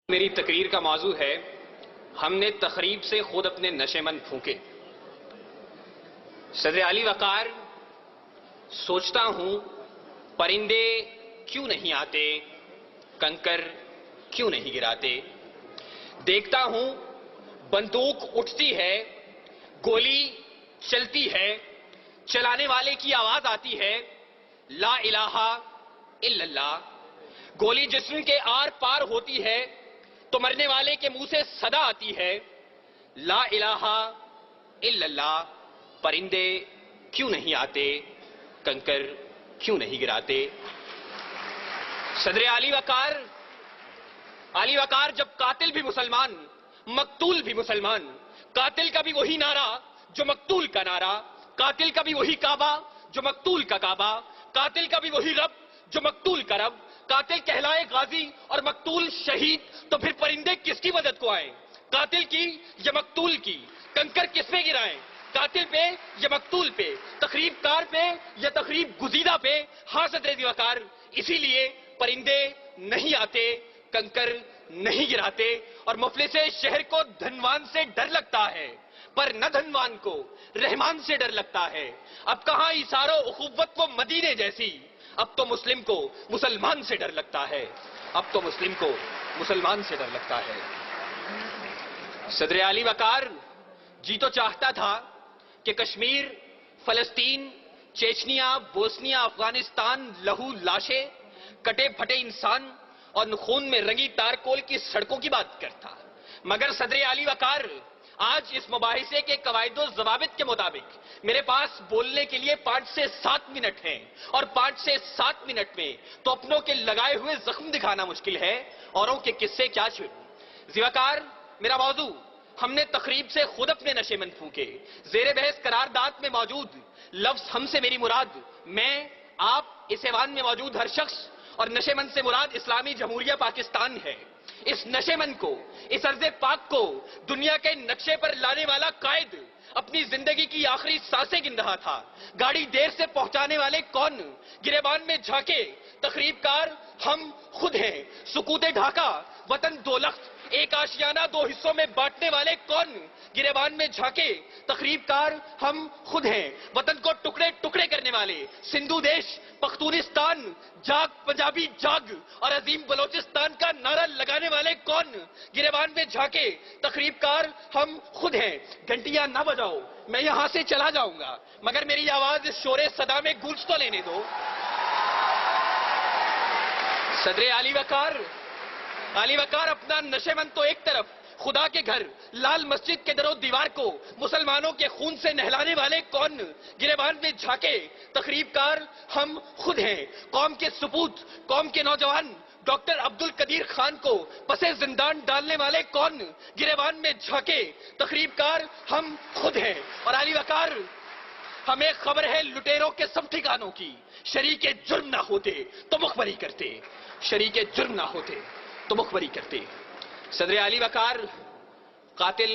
میری تقریر کا موضوع ہے ہم نے تخریب سے خود اپنے نشے مند پھونکے۔ صدر اعلی وقار، سوچتا ہوں پرندے کیوں نہیں آتے، کنکر کیوں نہیں گراتے۔ دیکھتا ہوں بندوق اٹھتی ہے، گولی چلتی ہے، چلانے والے کی آواز آتی ہے لا الہ الا اللہ۔ گولی جسم کے آر پار ہوتی ہے تو مرنے والے کے منہ سے صدا آتی ہے لا الہ الا اللہ۔ پرندے کیوں نہیں آتے، کنکر کیوں نہیں گراتے۔ صدر علی وقار، جب قاتل بھی مسلمان، مقتول بھی مسلمان، قاتل کا بھی وہی نعرہ جو مقتول کا نعرہ، قاتل کا بھی وہی کعبہ جو مقتول کا کعبہ، قاتل کا بھی وہی رب جو مقتول کا رب، قاتل کہلائے غازی اور مقتول شہید، تو پھر پرندے کس کی مدد کو آئیں، قاتل کی یا مقتول کی؟ کنکر کس پہ گرائیں، قاتل پہ یا مقتول پہ، تخریب کار پہ یا تخریب گزیدہ پہ؟ ہاں صدر وقار، اسی لیے پرندے نہیں آتے، کنکر نہیں گراتے، اور مفلس شہر کو دھنوان سے ڈر لگتا ہے پر نہ دھنوان کو رحمان سے ڈر لگتا ہے۔ اب کہاں ایثار و اخوت و مدینے جیسی، اب تو مسلم کو مسلمان سے ڈر لگتا ہے، اب تو مسلم کو مسلمان سے ڈر لگتا ہے۔ صدر علی وقار، جی تو چاہتا تھا کہ کشمیر، فلسطین، چیچنیا، بوسنیا، افغانستان، لہو لاشیں، کٹے پھٹے انسان اور خون میں رنگی تارکول کی سڑکوں کی بات کرتا، مگر صدر علی وقار، آج اس مباحثے کے قواعد و ضوابط کے مطابق میرے پاس بولنے کے لیے 5 سے 7 منٹ ہیں، اور 5 سے 7 منٹ میں تو اپنوں کے لگائے ہوئے زخم دکھانا مشکل ہے، اوروں کے قصے کیا چھوڑوں۔ ذوالفقار، میرا موضوع ہم نے تخریب سے خود اپنے نشے مند پھونکے۔ زیر بحث قرارداد میں موجود لفظ ہم سے میری مراد میں، آپ، اس ایوان میں موجود ہر شخص، اور نشے مند سے مراد اسلامی جمہوریہ پاکستان ہے۔ اس نشے مند کو، اس ارض پاک کو دنیا کے نقشے پر لانے والا قائد اپنی زندگی کی آخری سانسیں گن رہا تھا۔ گاڑی دیر سے پہنچانے والے کون، گریبان میں جھانکے تخریب کار ہم خود ہیں۔ سکوت ڈھاکہ، وطن دو لخت، ایک آشیانہ 2 حصوں میں بانٹنے والے کون، گریبان میں جھانکے تخریب کار ہم خود ہیں۔ وطن کو ٹکڑے ٹکڑے کرنے والے، سندھو دیش، پختونستان، جاگ پنجابی جاگ اور عظیم بلوچستان کا نعرہ لگانے والے کون، گریبان میں جھانکے تخریب کار ہم خود ہیں۔ گھنٹیاں نہ بجاؤ، میں یہاں سے چلا جاؤں گا، مگر میری آواز اس شور صدا میں گونج تو لینے دو۔ صدر علی وقار، اپنا نشے مند تو ایک طرف، خدا کے گھر لال مسجد کے در و دیوار کو مسلمانوں کے خون سے نہلانے والے کون، گریبان میں جھانکے تخریب کار ہم خود ہیں۔ قوم کے سپوت، قوم کے نوجوان ڈاکٹر عبد القدیر خان کو پسے زندان ڈالنے والے کون، گریبان میں جھانکے تخریب کار ہم خود ہیں۔ اور علی وقار، ہمیں خبر ہے لٹیروں کے سب ٹھکانوں کی، شریک جرم نہ ہوتے تو مخبری کرتے، شریک جرم نہ ہوتے تو مخبری کرتے۔ صدر علی وقار، قاتل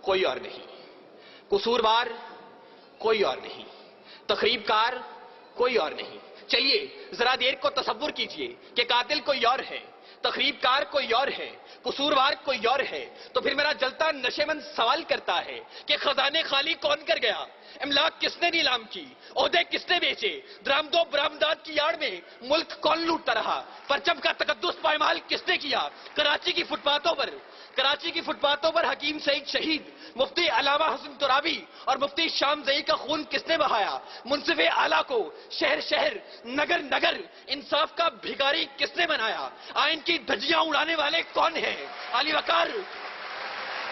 کوئی اور نہیں، قصوروار کوئی اور نہیں، تخریب کار کوئی اور نہیں۔ چلیے ذرا دیر کو تصور کیجئے کہ قاتل کوئی اور ہے، تخریب کار کوئی اور ہے، قصوروار کوئی اور ہے، تو پھر میرا جلتا نشے مند سوال کرتا ہے کہ خزانے خالی کون کر گیا، املاک کس نے نیلام کی، عہدے کس نے بیچے، درآمد و برآمدات کی آڑ میں ملک کون لوٹتا رہا، پرچم کا تقدس پائمال کس نے کیا، کراچی کی فٹ پاتھوں پر حکیم سعید شہید، مفتی علامہ حسن ترابی اور مفتی شام زئی کا خون کس نے بہایا، منصف اعلیٰ کو شہر شہر نگر نگر انصاف کا بھکاری کس نے بنایا، آئین کی دھجیاں اڑانے والے کون ہیں؟ علی وقار،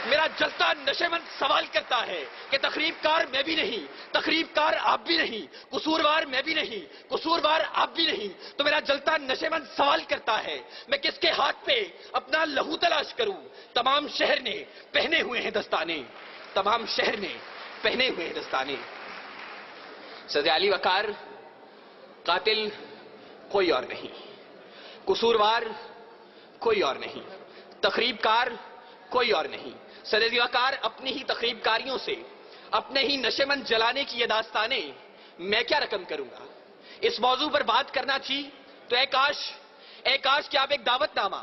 میرا جلتا نشے مند سوال کرتا ہے کہ تخریب کار میں بھی نہیں، تخریب کار آپ بھی نہیں، قصوروار میں بھی نہیں، قصوروار آپ بھی نہیں، تو میرا جلتا نشے مند سوال کرتا ہے میں کس کے ہاتھ پہ اپنا لہو تلاش کروں؟ تمام شہر نے پہنے ہوئے ہیں دستانے، تمام شہر نے پہنے ہوئے ہیں دستانے۔ صدر علی وقار، قاتل کوئی اور نہیں، قصوروار کوئی اور نہیں، تخریب کار کوئی اور نہیں۔ صدر وقار، اپنی ہی تخریب کاریوں سے، اپنے ہی نشے مند جلانے کی یہ داستانیں میں کیا رقم کروں گا؟ اس موضوع پر بات کرنا تھی تو اے کاش کہ آپ ایک دعوت نامہ